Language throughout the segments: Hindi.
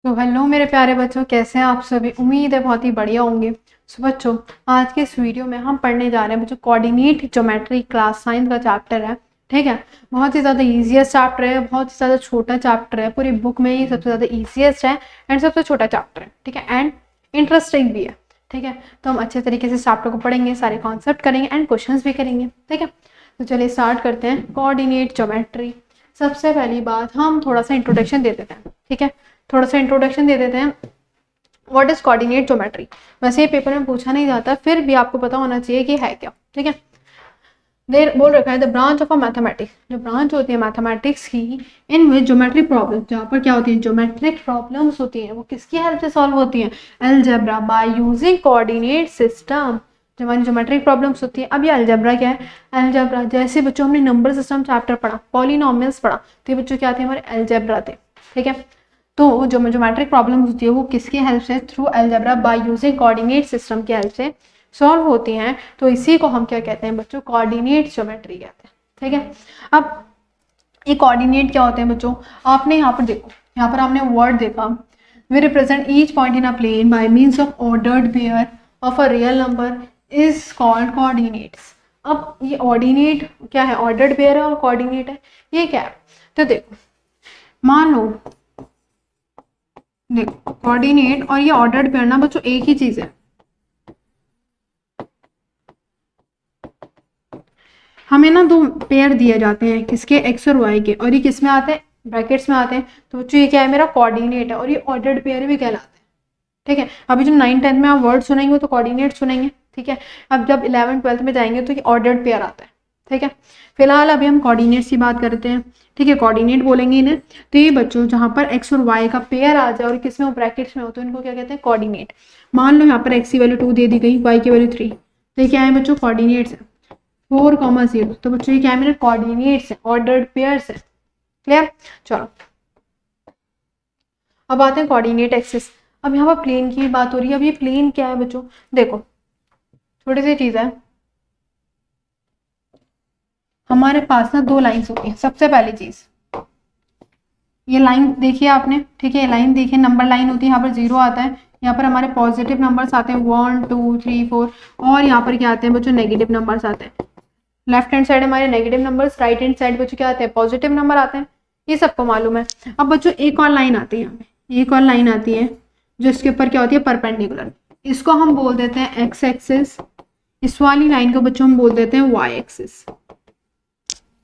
तो हेलो मेरे प्यारे बच्चों, कैसे हैं आप सभी। उम्मीद है बहुत ही बढ़िया होंगे। सो बच्चों, आज के इस वीडियो में हम पढ़ने जा रहे हैं बच्चों कोऑर्डिनेट ज्योमेट्री क्लास 9 का चैप्टर है। ठीक है, बहुत ही ज़्यादा ईजीएस्ट चैप्टर है, बहुत ही ज़्यादा छोटा चैप्टर है, पूरी बुक में ही सबसे ज़्यादा ईजीएस्ट है एंड सबसे छोटा चैप्टर है। ठीक है, एंड इंटरेस्टिंग भी है। ठीक है, तो हम अच्छे तरीके से इस चैप्टर को पढ़ेंगे, सारे कॉन्सेप्ट करेंगे एंड क्वेश्चंस भी करेंगे। ठीक है, तो चलिए स्टार्ट करते हैं। कोऑर्डिनेट ज्योमेट्री, सबसे पहली बात हम थोड़ा सा इंट्रोडक्शन दे देते हैं। ठीक है, थोड़ा सा इंट्रोडक्शन दे देते हैं। What is coordinate geometry. वैसे ये पेपर में पूछा नहीं जाता, फिर भी आपको पता होना चाहिए कि है क्या। ठीक है, देर बोल रखा है the branch of a mathematics, जो ब्रांच होती है मैथमेटिक्स की, इन विच ज्योमेट्रिक प्रॉब्लम, जहाँ पर क्या होती है ज्योमेट्रिक प्रॉब्लम्स होती हैं, वो किसकी हेल्प से सॉल्व होती हैं, algebra by using coordinate system. जो हमारी ज्योमेट्रिक प्रॉब्लम्स होती है, अब ये अलजेब्रा क्या है, अलजेब्रा जैसे बच्चों हमने नंबर सिस्टम चैप्टर पढ़ा, पॉलिनॉमियल्स पढ़ा, तो ये बच्चों क्या थे, हमारे अलजेब्रा थे। ठीक है, तो जो ज्योमेट्रिक प्रॉब्लम होती है वो किसकी हेल्प से, through algebra by using coordinate system की हेल्प से सॉल्व होती हैं। तो इसी को हम क्या कहते हैं बच्चों, कोऑर्डिनेट ज्योमेट्री कहते हैं। ठीक है, अब ये कोऑर्डिनेट क्या होते हैं बच्चों, आपने यहाँ पर देखो, यहाँ पर आपने वर्ड देखा, we represent each point in a plane by means of ordered pair of a real number is called coordinates. अब ये ऑर्डिनेट क्या है, ऑर्डर्ड पेयर है और कोऑर्डिनेट है, ये क्या है। तो देखो, मान लो, देखो कोऑर्डिनेट और ये ऑर्डर्ड पेयर ना बच्चों एक ही चीज है। हमें ना दो पेयर दिए जाते हैं, किसके, एक्स और वाई के, और ये किस में आते हैं, ब्रैकेट्स में आते हैं। तो बच्चों ये क्या है, मेरा कोऑर्डिनेट है और ये ऑर्डर्ड पेयर भी कहलाते हैं। ठीक है, अभी जो 9th-10th में आप वर्ड सुनेंगे तो कोऑर्डिनेट सुनेंगे। ठीक है, अब जब 11th-12th में जाएंगे तो ये ऑर्डर्ड पेयर आता है। ठीक है, फिलहाल अभी हम कोऑर्डिनेट्स की बात करते हैं। ठीक है, कोऑर्डिनेट बोलेंगे इन्हें, तो ये बच्चों जहाँ पर एक्स और वाई का पेयर आ जाए और किसमें हो, ब्रैकेट्स में हो, तो इनको क्या कहते हैं, कोऑर्डिनेट। मान लो यहाँ पर एक्स की वैल्यू 2 दे दी गई, वाई की वैल्यू 3, तो ये क्या है बच्चों, कोऑर्डिनेट्स है। 4,0, तो बच्चों ये क्या है, मेरे कोऑर्डिनेट्स है, ऑर्डर्ड पेयर्स है। क्लियर, चलो अब आते हैं कोऑर्डिनेट एक्सिस। अब यहाँ पर प्लेन की बात हो रही है। अब ये प्लेन क्या है बच्चों, देखो छोटी सी चीज है, हमारे पास ना दो लाइंस होती हैं। सबसे पहली चीज, ये लाइन देखिए आपने, ठीक है, ये लाइन देखिए, नंबर लाइन होती है, यहाँ पर 0 आता है, यहाँ पर हमारे पॉजिटिव नंबर्स आते हैं 1 2 3 4, और यहाँ पर क्या आते हैं बच्चों, नेगेटिव नंबर्स आते हैं। लेफ्ट हैंड साइड हमारे negative numbers, right hand side बच्चों क्या आते हैं, पॉजिटिव नंबर आते हैं। ये सबको मालूम है। अब बच्चों एक और लाइन आती है, यहाँ पे एक और लाइन आती है जो इसके ऊपर क्या होती है, परपेंडिकुलर। इसको हम बोल देते हैं एक्स एक्सिस, इस वाली लाइन को बच्चों हम बोल देते हैं वाई एक्सिस।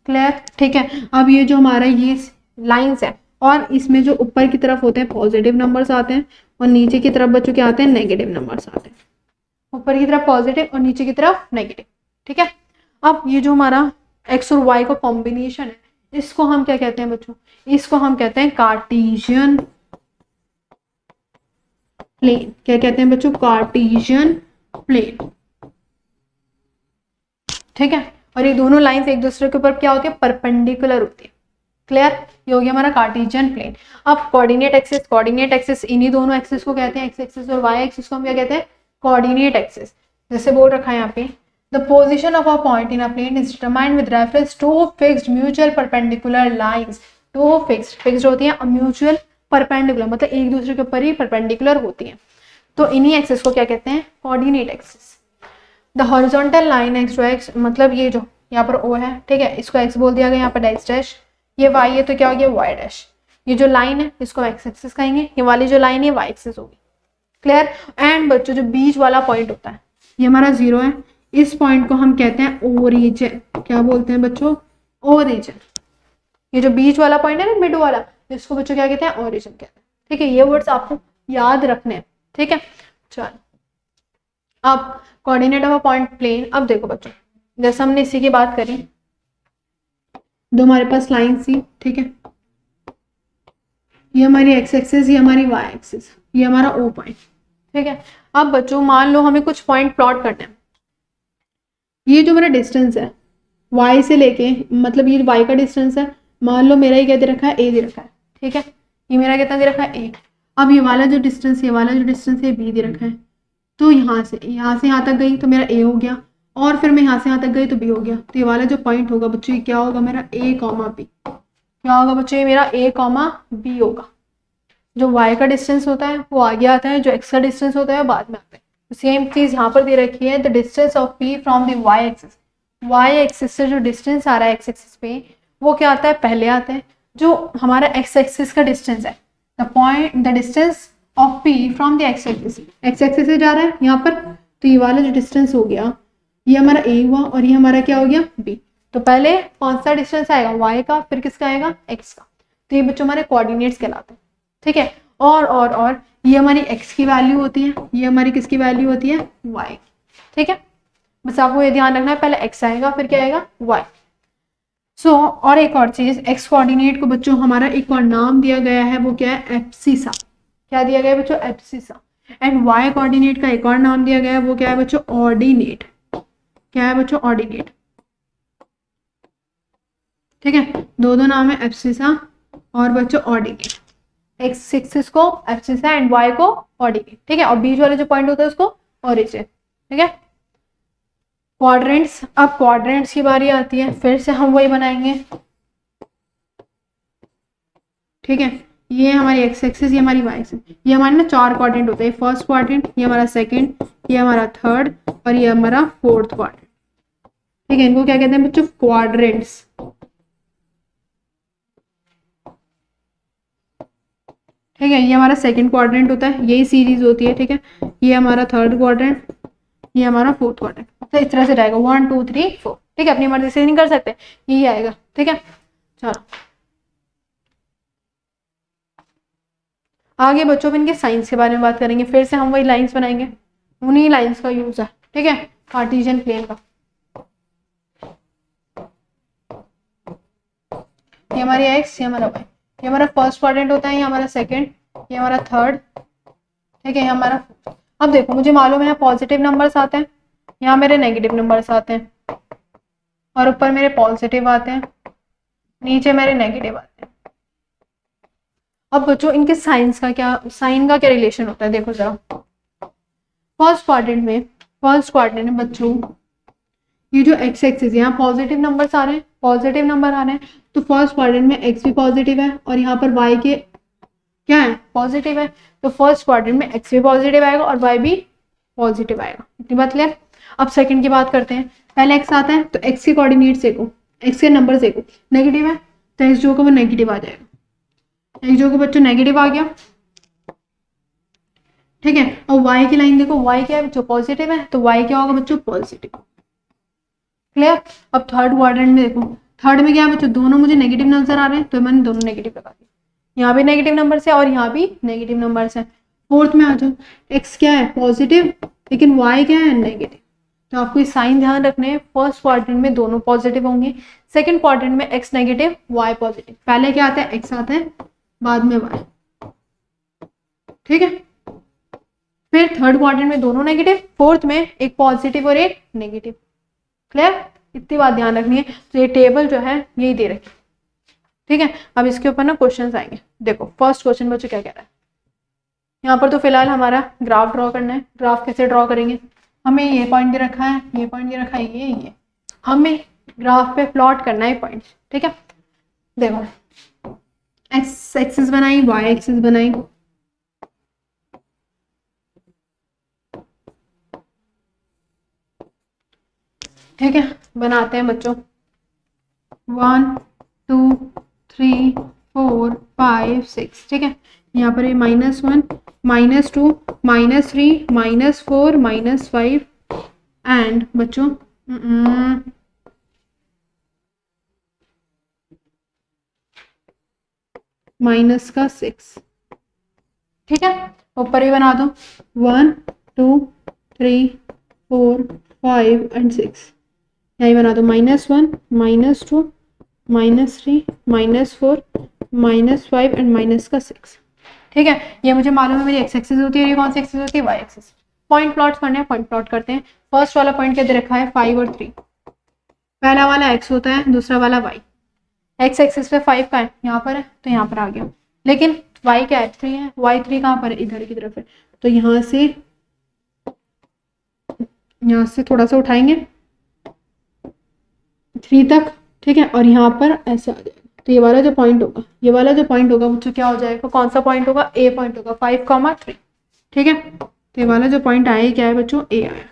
क्लियर, ठीक है। अब ये जो हमारा ये लाइंस है, और इसमें जो ऊपर की तरफ होते हैं पॉजिटिव नंबर्स आते हैं, और नीचे की तरफ बच्चों क्या आते हैं, नेगेटिव नंबर्स आते हैं। ऊपर की तरफ पॉजिटिव और नीचे की तरफ नेगेटिव। ठीक है, अब ये जो हमारा एक्स और वाई का कॉम्बिनेशन है, इसको हम क्या कहते हैं बच्चों, इसको हम कहते हैं कार्टेशियन प्लेन। क्या कहते हैं बच्चों, कार्टेशियन प्लेन। ठीक है, और ये दोनों लाइंस एक दूसरे के ऊपर क्या होती है, परपेंडिकुलर होती है। क्लियर, ये हो गया हमारा कार्टेशियन प्लेन। अब कोऑर्डिनेट एक्सिस, कोऑर्डिनेट एक्सिस इन्हीं दोनों एक्सिस को कहते हैं, एक्स एक्सिस और वाई एक्सिस को हम क्या कहते हैं, कोऑर्डिनेट एक्सिस। जैसे बोल रखा है यहाँ पे, the position of a point in a plane is determined with reference to fixed mutual perpendicular lines. Two fixed होती है, म्यूचुअल परपेंडिकुलर मतलब एक दूसरे के ऊपर ही परपेंडिकुलर होती है। तो इन्हीं एक्सिस को क्या कहते हैं, coordinate axis. The horizontal line x to x, मतलब ये जो यहाँ पर ओ है, ठीक है, इसको एक्स बोल दिया गया, यहाँ पर एक्स डैश, ये वाई है तो क्या हो गया, वाई डैश। ये जो लाइन है इसको एक्स एक्सिस कहेंगे, ये वाली जो लाइन है वाई एक्सिस होगी। क्लियर, एंड बच्चों जो बीच वाला पॉइंट होता है, ये हमारा 0 है, इस पॉइंट को हम कहते हैं ओरिजिन। क्या बोलते हैं बच्चों, ओरिजिन। ये जो बीच वाला पॉइंट है ना, मिड वाला, इसको बच्चों क्या कहते हैं, ओरिजिन कहते हैं। ठीक है, ये वर्ड्स आपको याद रखने हैं। ठीक है, चलो अब coordinate of a point plane. अब देखो बच्चों, जैसे हमने इसी की बात करी, दो हमारे पास लाइन थी, ठीक है, ये हमारी एक्स एक्सिस, ये हमारी वाई एक्सिस, ये हमारा ओ पॉइंट। ठीक है, अब बच्चों मान लो हमें कुछ पॉइंट प्लॉट करना है। ये जो मेरा डिस्टेंस है y से लेके, मतलब ये y का डिस्टेंस है, मान लो मेरा ये क्या दे रखा है, a दे रखा है। ठीक है, ये मेरा कितना दे रखा है, a। अब ये वाला जो डिस्टेंस है b दे रखा है। तो यहाँ से यहाँ तक गई तो मेरा a हो गया, और फिर मैं यहाँ से यहाँ तक गई तो b हो गया। तो ये वाला जो पॉइंट होगा बच्चों, ये क्या होगा, मेरा a, b। क्या होगा बच्चों, ये मेरा a, b होगा। जो y का डिस्टेंस होता है वो आगे आता है, जो x का डिस्टेंस होता है वो बाद में आता है। सेम चीज यहाँ पर दे रखी है, the distance of p from the y axis. y axis से जो डिस्टेंस आ रहा है x एक्सिस पे वो क्या आता है, पहले आता है। जो हमारा x एक्सिस का डिस्टेंस है, the distance of p from the x axis से जा रहा है यहाँ पर, तो ये वाला जो डिस्टेंस हो गया ये हमारा a हुआ और ये हमारा क्या हो गया b। तो पहले कौन सा डिस्टेंस आएगा, y का, फिर किसका आएगा, x का। तो ये बच्चों हमारे कोऑर्डिनेट्स कहलाते हैं, ठीक है। और ये हमारी x की वैल्यू होती है, ये हमारी किसकी वैल्यू होती है, y की, ठीक है। बस आपको ये ध्यान रखना है, पहले x आएगा फिर क्या आएगा, y। और एक और चीज, x कोऑर्डिनेट को बच्चों हमारा एक और नाम दिया गया है, वो क्या है, एब्सिसा। क्या दिया गया है बच्चों, एब्सिसा। एंड y कोऑर्डिनेट का एक और नाम दिया गया है, वो क्या है बच्चों, ऑर्डिनेट। क्या है बच्चों, ऑर्डिनेट, ठीक है। दो नाम है, एब्सिसा और बच्चों ऑर्डिनेट। x एक्सिस को एब्सिसा एंड y को ऑर्डिनेट, ठीक है। और बीच वाले जो पॉइंट होता है उसको ओरिजिन, ठीक है। क्वाड्रेंट्स, अब क्वाड्रेंट्स की बारी आती है, फिर से हम वही बनाएंगे, ठीक है। ये हमारी x एक्सिस, ये हमारी y एक्सिस, ये हमारे ना 4 क्वाड्रेंट होते हैं। फर्स्ट क्वाड्रेंट, ये हमारा सेकंड, ये हमारा थर्ड और ये हमारा फोर्थ क्वाड्रेंट, ठीक है। इनको क्या कहते हैं बच्चों, क्वाड्रेंट्स, ठीक है। ये हमारा सेकंड क्वाड्रेंट होता है, यही सीरीज होती है, ठीक है। ये हमारा थर्ड क्वाड्रेंट, ये हमारा फोर्थ क्वाड्रेंट। तो इस तरह से जाएगा 1 2 3 4, ठीक है। अपनी मर्जी से नहीं कर सकते, यही आएगा, ठीक है। चलो आगे बच्चों में इनके साइंस के बारे में बात करेंगे। फिर से हम वही लाइंस बनाएंगे, उन्हीं लाइंस का यूज है, ठीक है, कार्टेशियन प्लेन का। ये हमारी एक्स, ये हमारा वाई, ये हमारा फर्स्ट क्वाड्रेंट होता है, ये हमारा सेकंड, ये हमारा थर्ड, ठीक है, ये हमारा। अब देखो मुझे मालूम है यहाँ पॉजिटिव नंबर्स आते हैं, यहाँ मेरे नेगेटिव नंबर्स आते हैं, और ऊपर मेरे पॉजिटिव आते हैं, नीचे मेरे नेगेटिव आते हैं। अब बच्चों इनके साइन का क्या रिलेशन होता है, देखो जरा। फर्स्ट क्वाड्रेंट में बच्चों ये जो एक्स एक्सिस, यहाँ पॉजिटिव नंबर्स आ रहे हैं, पॉजिटिव नंबर आ रहे हैं, तो फर्स्ट क्वाड्रेंट में एक्स भी पॉजिटिव है और यहाँ पर वाई के क्या है, पॉजिटिव है। तो फर्स्ट क्वाड्रेंट में एक्स भी पॉजिटिव आएगा और वाई भी पॉजिटिव आएगा। इतनी बात क्लियर। अब सेकंड की बात करते हैं। पहले एक्स आता है तो एक्स के कोऑर्डिनेट्स देखो, एक्स के नंबर देखो, नेगेटिव है तो एक्स जो का वो नेगेटिव आ जाएगा, एक्स जो को बच्चों नेगेटिव आ गया, ठीक है। और वाई की लाइन देखो, वाई क्या है बच्चों, पॉजिटिव है, तो वाई क्या होगा बच्चों, पॉजिटिव। क्लियर। अब थर्ड क्वाड्रेंट में देखो, थर्ड में क्या है बच्चों, दोनों मुझे नेगेटिव नजर आ रहे हैं तो मैंने दोनों नेगेटिव लगा दिए, यहाँ भी नेगेटिव नंबर है और यहाँ भी नेगेटिव नंबर है। फोर्थ में आ जाओ, एक्स क्या है, पॉजिटिव, लेकिन वाई क्या है, नेगेटिव। तो आपको ये साइन ध्यान रखने हैं, फर्स्ट क्वाड्रेंट में दोनों पॉजिटिव होंगे, सेकंड क्वाड्रेंट में एक्स नेगेटिव वाई पॉजिटिव। पहले क्या आता है, एक्स आता है, बाद में वाई, ठीक है। फिर थर्ड क्वाड्रेंट में दोनों नेगेटिव, फोर्थ में एक पॉजिटिव और एक नेगेटिव। क्लियर, इतनी बात ध्यान रखनी है। तो ये टेबल जो है यही दे रखी, ठीक है। अब इसके ऊपर ना क्वेश्चंस आएंगे। देखो फर्स्ट क्वेश्चन बच्चों क्या कह रहा है, यहाँ पर तो फिलहाल हमारा ग्राफ ड्रॉ करना है। ग्राफ कैसे ड्रॉ करेंगे, हमें ये पॉइंट दे रखा है, ये पॉइंट दे रखा है, ये हमें ग्राफ पे प्लॉट करना है पॉइंट, ठीक है। देखो एक्स एक्सिस बनाई, वाई एक्सिस बनाई, ठीक है। बनाते हैं बच्चों, 1 2 3 4 5 6, ठीक है। यहाँ पर ये -1 -2 -3 -4 -5 एंड बच्चों -6, ठीक है। ऊपर ही बना दो 1 2 3 4 5 एंड 6, यही बना दो -1 -2 -3 -4 -5 एंड -6, ठीक है। ये मुझे मालूम है मेरी एक्स एक्सिस होती है, ये कौन सी एक्सिस होती है, वाई एक्सिस। पॉइंट प्लॉट करने हैं, पॉइंट प्लॉट करते हैं। फर्स्ट वाला पॉइंट क्या दे रखा है, 5 और 3। पहला वाला एक्स होता है, दूसरा वाला वाई। एक्स एक्सिस पे 5 का है, यहाँ पर है तो यहाँ पर आ गया, लेकिन वाई क्या है, 3 है। वाई 3 कहाँ पर है, इधर की तरफ है, तो यहाँ से थोड़ा सा उठाएंगे 3 तक, ठीक है। और यहाँ पर ऐसा आ जाएगा, तो ये वाला जो पॉइंट होगा, ये वाला जो पॉइंट होगा बच्चों क्या हो जाएगा, कौन सा पॉइंट होगा, ए पॉइंट होगा, 5,3। ठीक है, तो ये वाला जो पॉइंट आया क्या है बच्चों, ए आया।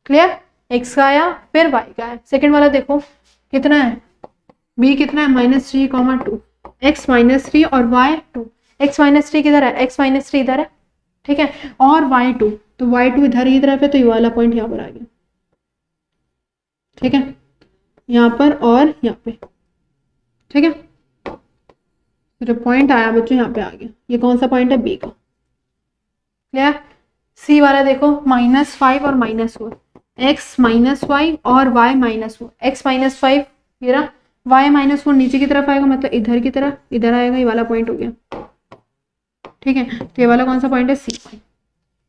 क्लियर, एक्स का आया फिर वाई का आया। सेकेंड वाला देखो कितना है, बी कितना है, -3,2, एक्स -3 और वाई 2। एक्स -3 किधर है, एक्स -3 इधर है, ठीक है, और वाई 2, तो वाई 2 इधर की तरफ है, तो ये वाला पॉइंट यहाँ पर आ गया। ठीक है, यहाँ पर और यहाँ पे। ठीक है, तो जो पॉइंट आया बच्चों यहाँ पे आ गया, ये कौन सा पॉइंट है, बी का। क्लियर, सी वाला देखो -5 और -4, एक्स -y और y -4, एक्स -5 ये रहा, y -4 नीचे की तरफ आएगा, मतलब इधर की तरफ, इधर आएगा, ये वाला पॉइंट हो गया। ठीक है, तो ये वाला कौन सा पॉइंट है, सी पॉइंट।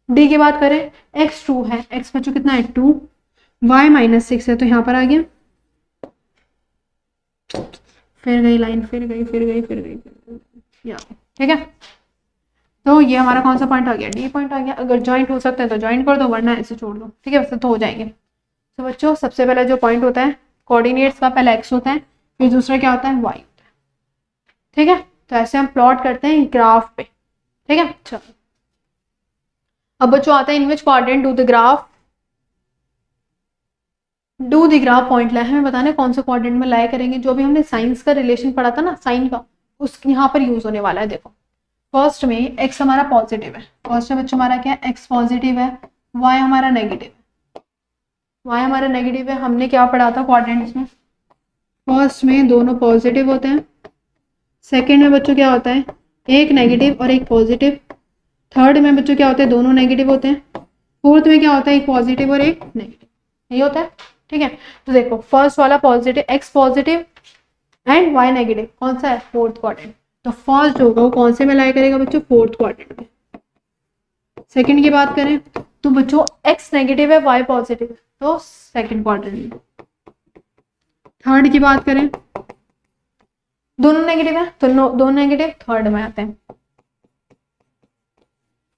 डी की बात करें, एक्स 2 है, एक्स बच्चों कितना है 2, y -6 है, तो यहाँ पर आ गया, फिर गई लाइन, फिर गई यहाँ। ठीक है, तो ये हमारा कौन सा पॉइंट आ गया, डी पॉइंट आ गया। अगर ज्वाइंट हो सकते हैं तो ज्वाइंट कर दो, वरना ऐसे छोड़ दो। ठीक है, वैसे तो हो जाएंगे। तो बच्चों सबसे पहला जो पॉइंट होता है कोऑर्डिनेट्स का, पहला एक्स होता है, फिर दूसरा क्या होता है, वाई होता है। ठीक है, तो ऐसे हम प्लॉट करते हैं ग्राफ पे। ठीक है, चलो अब बच्चों आता है in which coordinate do the graph point lie. हमें बताना है कौन से कोऑर्डिनेट में लाई करेंगे। जो भी हमने साइंस का रिलेशन पढ़ा था ना, साइन का, उस यहाँ पर यूज होने वाला है। देखो फर्स्ट में एक्स हमारा पॉजिटिव है, फर्स्ट में बच्चों हमारा क्या है, एक्स पॉजिटिव है, वाई हमारा नेगेटिव है, वाई हमारा नेगेटिव है। हमने क्या पढ़ा था कोऑर्डिनेट्स में, फर्स्ट में दोनों पॉजिटिव होते हैं, सेकंड में बच्चों क्या होता है, एक नेगेटिव और एक पॉजिटिव, थर्ड में बच्चों क्या होते हैं, दोनों नेगेटिव होते हैं, फोर्थ में क्या होता है, एक पॉजिटिव और एक नेगेटिव, यही होता है। ठीक है, तो देखो फर्स्ट वाला positive, x positive and y negative, कौन सा है, फोर्थ क्वाड्रेंट। तो फर्स्ट होगा वो कौन से में लाई करेगा बच्चों, फोर्थ क्वाड्रेंट में। सेकंड की बात करें तो बच्चों एक्स नेगेटिव है, वाई पॉजिटिव है, तो सेकंड क्वाड्रेंट में। थर्ड की बात करें, दोनों नेगेटिव है, तो दोनों नेगेटिव, थर्ड में आते हैं।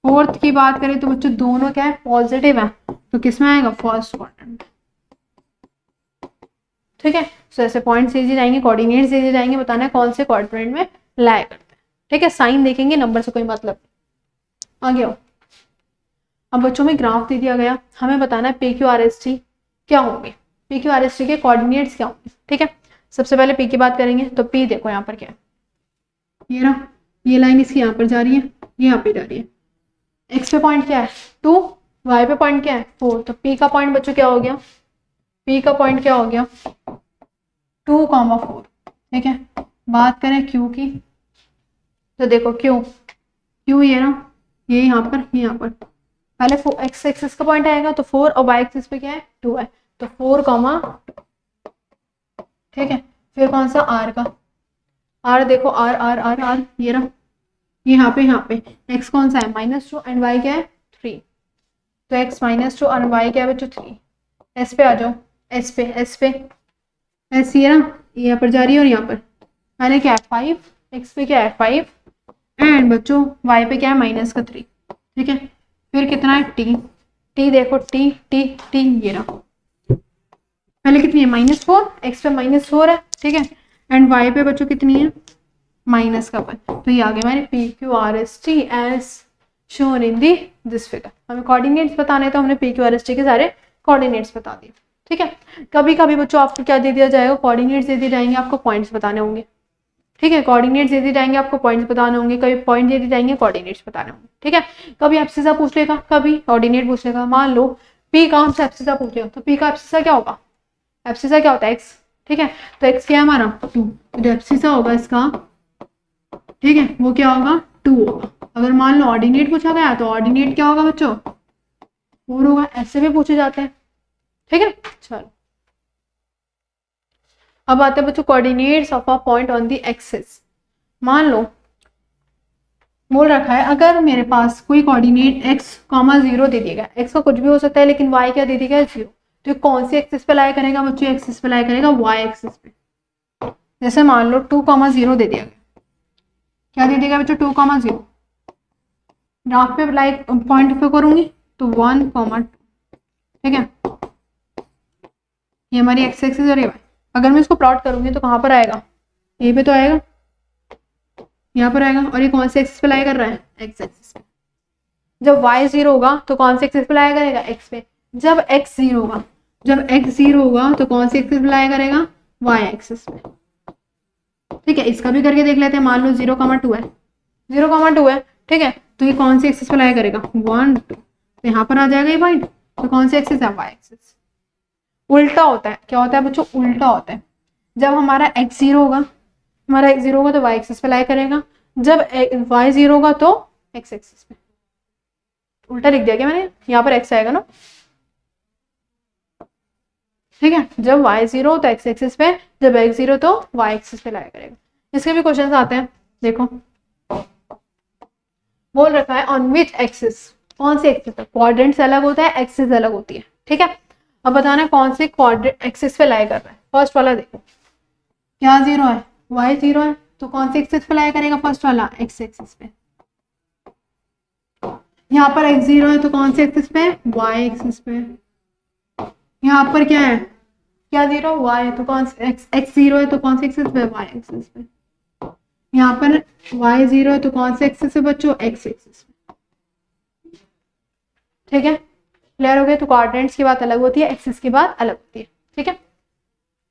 फोर्थ की बात करें तो बच्चों दोनों क्या है, पॉजिटिव है, तो किसमें आएगा, फर्स्ट क्वाड्रेंट। ठीक है, तो ऐसे पॉइंट दे जाएंगे, कोऑर्डिनेट्स दे जाएंगे, बताना है कौन से क्वाड्रेंट में लाई करते हैं। ठीक है, साइन देखेंगे, नंबर से कोई मतलब। आगे आओ, अब बच्चों में ग्राफ दे दिया गया, हमें बताना है PQRST क्या होंगे, PQRST के कोऑर्डिनेट्स क्या होंगे। ठीक है, सबसे पहले P की बात करेंगे, तो P देखो यहाँ पर क्या है, ये रहा, ये लाइन इसकी यहाँ पर जा रही है, ये यहाँ पे जा रही है। एक्स पे पॉइंट क्या है 2, वाई पे पॉइंट क्या है 4, तो P का पॉइंट बच्चों क्या हो गया, P का पॉइंट क्या हो गया 2,4। ठीक है, बात करें Q की, तो देखो Q ये ना, ये यहाँ पर, ये यहाँ पर, पहले एक्स एक्सिस का पॉइंट आएगा तो 4, और वाई एक्सिस पे क्या है 2 है, तो 4,2। ठीक है, फिर कौन सा R का, R देखो, R R R R ये रहा, यहाँ पे x कौन सा है -2 एंड y क्या है 3, तो x -2 और y क्या है बच्चों 3। s पे आ जाओ, s पे s ये ना, यहाँ पर जा रही है, और यहाँ पर पहले क्या है 5, x पे क्या है 5 एंड बच्चों y पे क्या है -3। ठीक है, फिर कितना है t देखो, t ये रहा, पहले कितनी है -4, x पे -4 है। ठीक है, एंड y पे बच्चों कितनी है माइनस का 1, तो ये आ गया हमारे PQRST as shown in this figure. हमें कोऑर्डिनेट्स बताने, तो हमने PQRST के सारे कोऑर्डिनेट्स बता दिए। ठीक है, कभी कभी बच्चों आपको क्या दे दिया जाएगा, कोऑर्डिनेट्स दे दिए जाएंगे, आपको पॉइंट्स बताने होंगे। ठीक है, कोऑर्डिनेट्स दे दिए जाएंगे, आपको पॉइंट्स बताने होंगे, कभी पॉइंट दे दिए जाएंगे, कोऑर्डिनेट्स बताने होंगे। ठीक है, कभी एब्सिसा पूछ लेगा, कभी कोऑर्डिनेट पूछ लेगा। मान लो P का हमसे एब्सिसा पूछ लिया, तो P का एब्सिसा क्या होगा, एब्सिसा क्या होता है x। ठीक है, तो x क्या है हमारा 2, तो जो एब्सिसा होगा इसका, ठीक है, वो क्या होगा 2 होगा। अगर मान लो ऑर्डिनेट पूछा गया, तो ऑर्डिनेट क्या होगा बच्चों 4 होगा, ऐसे भी पूछे जाते हैं। ठीक है, चलो अब आते हैं बच्चों coordinates of a point on the axis. मान लो बोल रखा है, अगर मेरे पास कोई कोऑर्डिनेट x, 0 दे दिया गया, x का कुछ भी हो सकता है, लेकिन y क्या दे दिया गया 0, तो कौन सी एक्सिस पे लाई करेगा बच्चों, एक्सिस पे लाई करेगा y एक्सिस पे। जैसे मान लो 2,0 दे दिया गया, क्या दे देगा बच्चों 2,0, ग्राफ पे लाइक पॉइंट पे करूंगी तो 1,2। ठीक है, ये हमारी एक्स एक्सिस और ये वाई। अगर मैं इसको प्लॉट करूंगी तो कहाँ पर आएगा, ए पे तो आएगा, यहाँ पर आएगा, और ये कौन से एक्सिस पे लाई कर रहा है, एक्स एक्सिस पे। जब y 0 होगा तो कौन से एक्सिस पे लाई करेगा, x पे। जब x 0 होगा, जब x 0 होगा तो कौन से एक्सिस पे लाई करेगा, y एक्सिस पे। ठीक है, इसका भी करके देख लेते हैं। मान लो 0,2 है, 0,2 है, ठीक है, तो ये कौन सी एक्सिस पे लाई करेगा, 1 2, तो यहाँ पर आ जाएगा ये पॉइंट। तो कौन सी एक्सिस है, y एक्सिस। उल्टा होता है, क्या होता है बच्चों, उल्टा होता है। जब हमारा x 0 होगा, हमारा x 0 होगा तो y एक्सिस पे लाई करेगा, जब y 0 होगा तो x एक्सिस पे। उल्टा लिख दिया क्या मैंने, यहाँ पर x आएगा ना, ठीक है। जब y 0 हो तो x एक्सिस पे, जब x 0 तो y एक्सिस पे लाया करेगा। इसके भी क्वेश्चंस आते हैं, देखो बोल रखा है ऑन विच एक्सिस, कौन सी एक्सिस है, क्वाड्रेंट्स अलग होता है, एक्सिस अलग होती है, ठीक है। अब बताना है कौन से क्वाड्रेंट एक्सिस पे लाई कर रहा है। फर्स्ट वाला देखो, क्या 0 है, y 0 है, तो कौन सी एक्सिस पे लाई करेगा, फर्स्ट वाला x एक्सिस पे। यहाँ पर x 0 है तो कौन से एक्सिस पे, y एक्सिस पे। यहाँ पर क्या है, क्या 0 y है तो कौन से x 0 है तो कौन से एक्सिस पे, y एक्सिस पे। यहाँ पर y 0 है तो कौन से एक्सिस पे बच्चों, x एक्सिस पे। ठीक है, क्लियर हो गया। तो कोऑर्डिनेट्स की बात अलग होती है, एक्सिस की बात अलग होती है, ठीक है।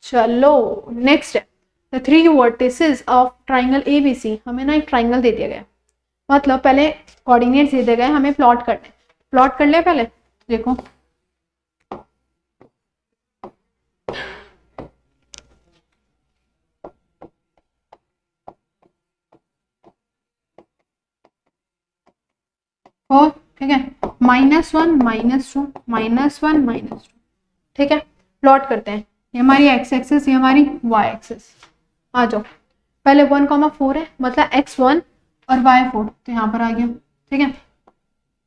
चलो नेक्स्ट है the 3 vertices of triangle ABC। हमें ना एक ट्राइंगल दे दिया गया, मतलब पहले कोऑर्डिनेट्स दे दिए गए, हमें प्लॉट करने। प्लॉट कर लिया पहले, देखो और ठीक है, -1 -2 -1 -2, ठीक है। प्लॉट करते हैं, ये हमारी x एक्सिस, ये हमारी y एक्सिस। आ जाओ, पहले 1,4 है, मतलब x1 और y4, तो यहाँ पर आ गया, ठीक है,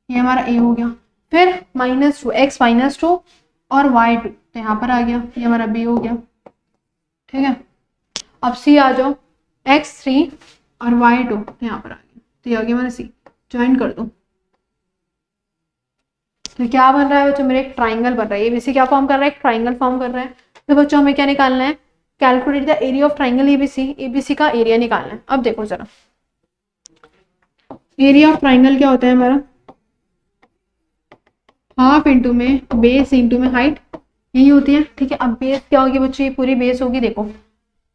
ये हमारा a हो गया। फिर -2, x -2 और y2, तो यहाँ पर आ गया, ये हमारा b हो गया, ठीक है। अब c आ जाओ, x3 और y2, तो यहाँ पर आ गया, तो ये आ गया हमारा c। ज्वाइन कर दो, तो क्या बन रहा है बच्चों, मेरे एक ट्राइंगल बन रहा है। एबीसी क्या फॉर्म कर रहा है, एक ट्राइंगल फॉर्म कर रहा है। तो बच्चों हमें क्या निकालना है, calculate the area of triangle ABC. ABC का एरिया निकालना है। अब देखो जरा, एरिया ऑफ ट्राइंगल क्या होता है हमारा, हाफ इंटू में बेस इंटू में हाइट, यही होती है, ठीक है। अब बेस क्या होगी बच्चों, ये पूरी बेस होगी, देखो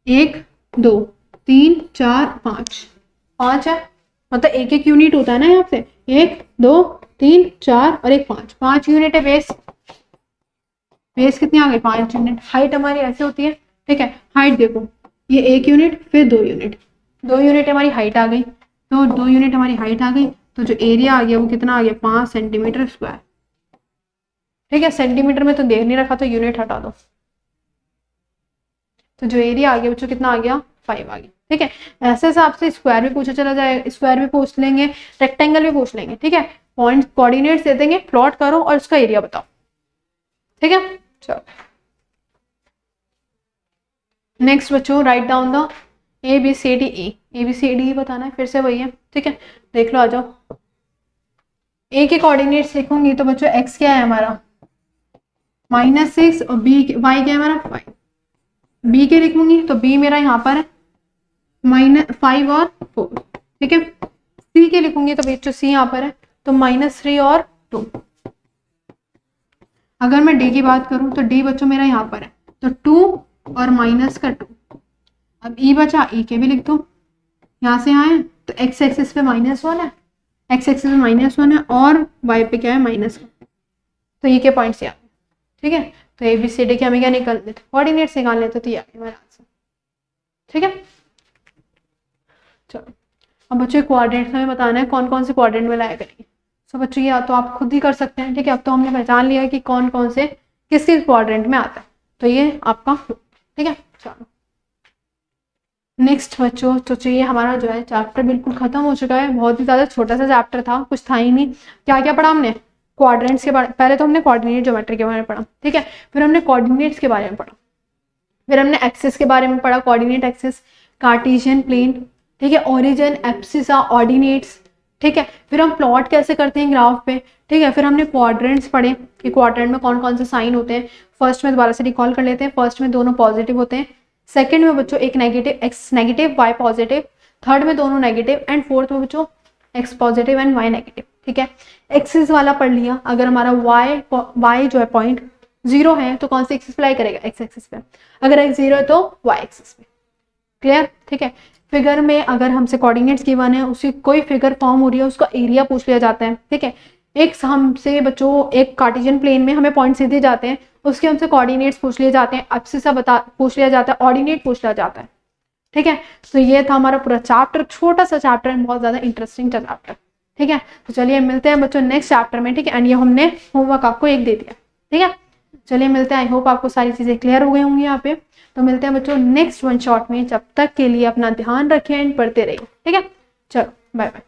1 2 3 4 5, 5 है, मतलब एक एक यूनिट होता है ना यहाँ पे, 1 2 3 4 और 1 5, 5 यूनिट है बेस। बेस कितनी आ गई, 5 यूनिट। हाइट हमारी ऐसे होती है, ठीक है। हाइट देखो, ये 1 यूनिट, फिर 2 यूनिट, 2 यूनिट हमारी हाइट आ गई, तो 2 यूनिट हमारी हाइट आ गई, तो जो एरिया आ गया वो कितना आ गया, 5 सेंटीमीटर स्क्वायर, ठीक है। सेंटीमीटर में तो दे नहीं रखा, तो यूनिट हटा दो, तो जो एरिया आ गया बच्चों कितना आ गया, 5 आ गया, ठीक है। ऐसे हिसाब से स्क्वायर भी पूछा चला जाए, स्क्वायर भी पूछ लेंगे, रेक्टेंगल भी पूछ लेंगे, ठीक है। पॉइंट कोऑर्डिनेट्स दे देंगे, प्लॉट करो और उसका एरिया बताओ, ठीक है। चलो नेक्स्ट बच्चों, write down the ABCD। ABCD बताना है, फिर से वही है, ठीक है। देख लो, आ जाओ। A के कोऑर्डिनेट्स लिखूंगी तो बच्चों x क्या है हमारा, -6 और y क्या है हमारा 5। B के लिखूंगी तो B मेरा यहाँ पर है -5 और 4, ठीक है। C के लिखूंगी तो बच्चों C यहाँ पर है, तो -3 और 2। अगर मैं D की बात करूं तो D बच्चों मेरा यहाँ पर है, तो 2 और -2। अब E बचा, E के भी लिख दो, यहाँ से आए तो x एक्सिस पे -1 है, x एक्सिस पे -1 है, और y पे क्या है, -1। तो ये के पॉइंट्स यहाँ, ठीक है। तो ABCD के हमें क्या निकाल लेते, कोऑर्डिनेट्स निकाल लेते, तो ये आ गया हमारा आंसर, ठीक है। चलो अब बच्चों कोऑर्डिनेट्स हमें बताना है कौन कौन से कोऑर्डिनेट में लाया करेंगे। सो बच्चों ये तो आप खुद ही कर सकते हैं, ठीक है। अब तो हमने पहचान लिया है कि कौन कौन से किस किस कोऑर्डिनेट में आता है, तो ये आपका, ठीक है। चलो नेक्स्ट बच्चों, तो चाहिए हमारा जो है चैप्टर बिल्कुल खत्म हो चुका है। बहुत ही ज़्यादा छोटा सा चैप्टर था, कुछ था ही नहीं। क्या क्या पढ़ा हमने, क्वाड्रेंट्स के बारे, पहले तो हमने कोऑर्डिनेट ज्योमेट्री के बारे में पढ़ा, ठीक है। फिर हमने कोऑर्डिनेट्स के बारे में पढ़ा, फिर हमने एक्सिस के बारे में पढ़ा, कोऑर्डिनेट एक्सिस, कार्टेशियन प्लेन, ठीक है, ओरिजिन, एब्सिसा, ऑर्डिनेट्स, ठीक है। फिर हम प्लॉट कैसे करते हैं ग्राफ पे, ठीक है। फिर हमने क्वाड्रेंट्स पढ़े कि क्वाड्रेंट में कौन कौन से साइन होते हैं। फर्स्ट में दोबारा से रिकॉल कर लेते हैं, फर्स्ट में दोनों पॉजिटिव होते हैं, सेकंड में बच्चों एक negative, x negative y positive, third में दोनों नेगेटिव, एंड फोर्थ में बच्चों x positive and y negative. ठीक है, एक्सिस वाला पढ़ लिया। अगर हमारा वाई जो है पॉइंट 0 है तो कौन सी एक्सिस अप्लाई करेगा, एक्स एक्सिस पे। अगर एक्स 0 है तो वाई एक्सिस पे। क्लियर? ठीक है। फिगर में अगर हमसे कोऑर्डिनेट्स गिवन है, उसकी कोई फिगर फॉर्म हो रही है, उसका एरिया पूछ लिया जाता है। ठीक है, एक हमसे बच्चों एक कार्टेशियन प्लेन में हमें पॉइंट सीधे जाते हैं, उसके हमसे कोऑर्डिनेट्स पूछ लिए जाते हैं, एब्सिस पूछ लिया जाता है, ऑर्डिनेट पूछ लिया जाता है। ठीक है, तो ये था हमारा पूरा चैप्टर, छोटा सा चैप्टर एंड बहुत ज्यादा इंटरेस्टिंग चैप्टर। ठीक है, तो चलिए मिलते हैं बच्चों नेक्स्ट चैप्टर में। ठीक है, एंड ये हमने होमवर्क आपको एक दे दिया। ठीक है, चलिए मिलते हैं। आई होप आपको सारी चीजें क्लियर हो गई होंगी यहाँ पे। तो मिलते हैं बच्चों नेक्स्ट वन शॉट में। जब तक के लिए अपना ध्यान रखें एंड पढ़ते रहिए। ठीक है, चलो बाय बाय।